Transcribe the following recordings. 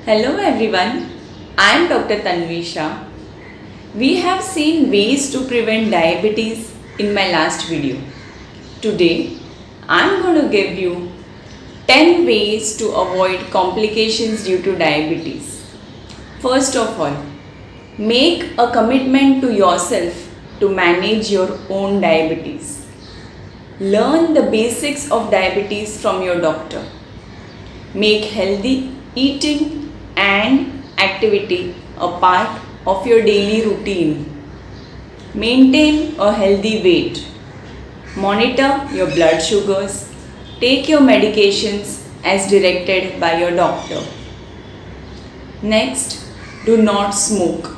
Hello everyone, I am Dr. Tanvisha. We have seen ways to prevent diabetes in my last video. Today, I am going to give you 10 ways to avoid complications due to diabetes. First of all, make a commitment to yourself to manage your own diabetes. Learn the basics of diabetes from your doctor. Make healthy eating and activity a part of your daily routine. Maintain a healthy weight. Monitor your blood sugars. Take your medications as directed by your doctor. Next, do not smoke.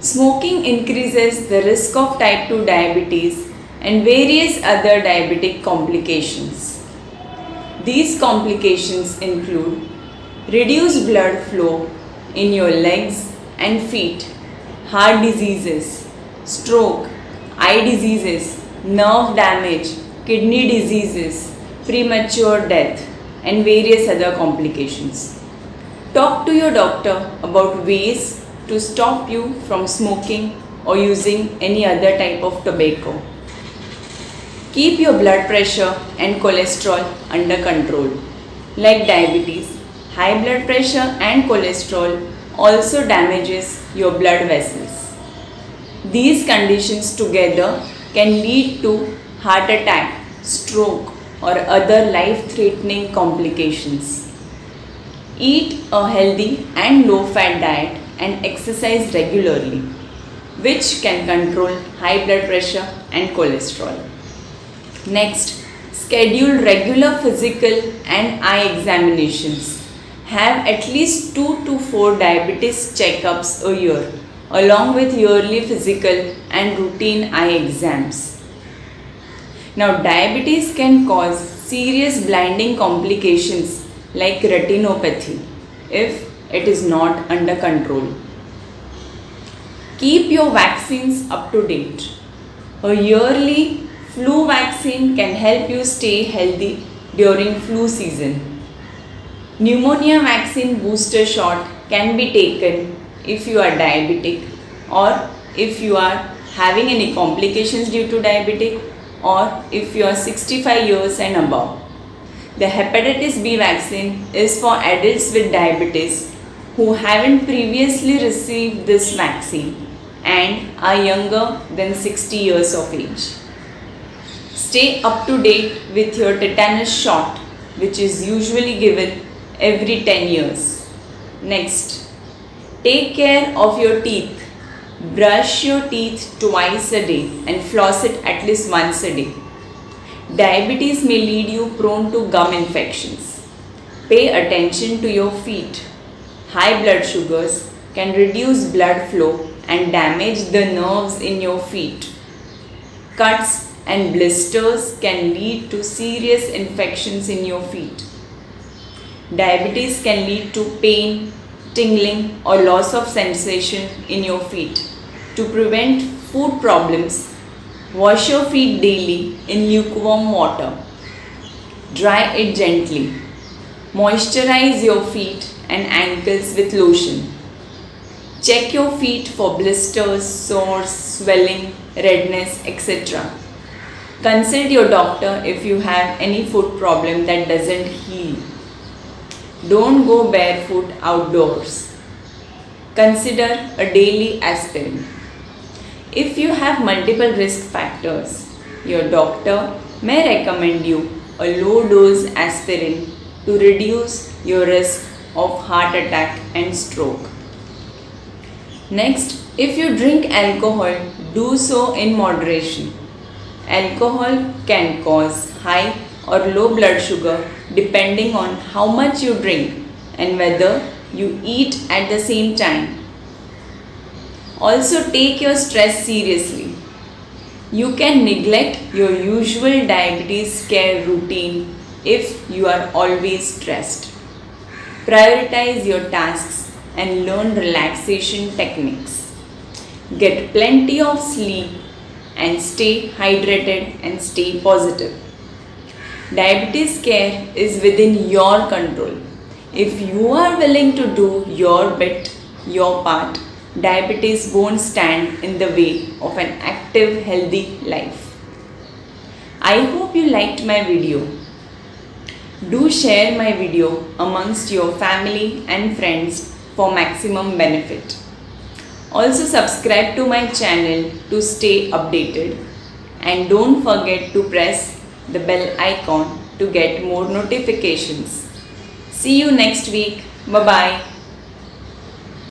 Smoking increases the risk of type 2 diabetes and various other diabetic complications. These complications include reduced blood flow in your legs and feet, heart diseases, stroke, eye diseases, nerve damage, kidney diseases, premature death, and various other complications. Talk to your doctor about ways to stop you from smoking or using any other type of tobacco. Keep your blood pressure and cholesterol under control. Like diabetes, high blood pressure and cholesterol also damages your blood vessels. These conditions together can lead to heart attack, stroke, or other life-threatening complications. Eat a healthy and low-fat diet and exercise regularly, which can control high blood pressure and cholesterol. Next, schedule regular physical and eye examinations. Have at least 2 to 4 diabetes checkups a year, along with yearly physical and routine eye exams. Now, diabetes can cause serious blinding complications like retinopathy if it is not under control. Keep your vaccines up to date. A yearly flu vaccine can help you stay healthy during flu season. Pneumonia vaccine booster shot can be taken if you are diabetic or if you are having any complications due to diabetic or if you are 65 years and above. The hepatitis B vaccine is for adults with diabetes who haven't previously received this vaccine and are younger than 60 years of age. Stay up to date with your tetanus shot, which is usually given every 10 years. Next, take care of your teeth. Brush your teeth twice a day and floss it at least once a day. Diabetes may lead you prone to gum infections. Pay attention to your feet. High blood sugars can reduce blood flow and damage the nerves in your feet. Cuts and blisters can lead to serious infections in your feet. Diabetes can lead to pain, tingling, or loss of sensation in your feet. To prevent foot problems, wash your feet daily in lukewarm water. Dry it gently. Moisturize your feet and ankles with lotion. Check your feet for blisters, sores, swelling, redness, etc. Consult your doctor if you have any foot problem that doesn't heal. Don't go barefoot outdoors. Consider a daily aspirin. If you have multiple risk factors, your doctor may recommend you a low dose aspirin to reduce your risk of heart attack and stroke. Next, if you drink alcohol, do so in moderation. Alcohol can cause high or low blood sugar depending on how much you drink and whether you eat at the same time. Also, take your stress seriously. You can neglect your usual diabetes care routine if you are always stressed. Prioritize your tasks and learn relaxation techniques. Get plenty of sleep and stay hydrated and stay positive. Diabetes care is within your control. If you are willing to do your bit, your part, diabetes won't stand in the way of an active, healthy life. I hope you liked my video. Do share my video amongst your family and friends for maximum benefit. Also subscribe to my channel to stay updated, and don't forget to press the bell icon to get more notifications. See you next week. Bye bye.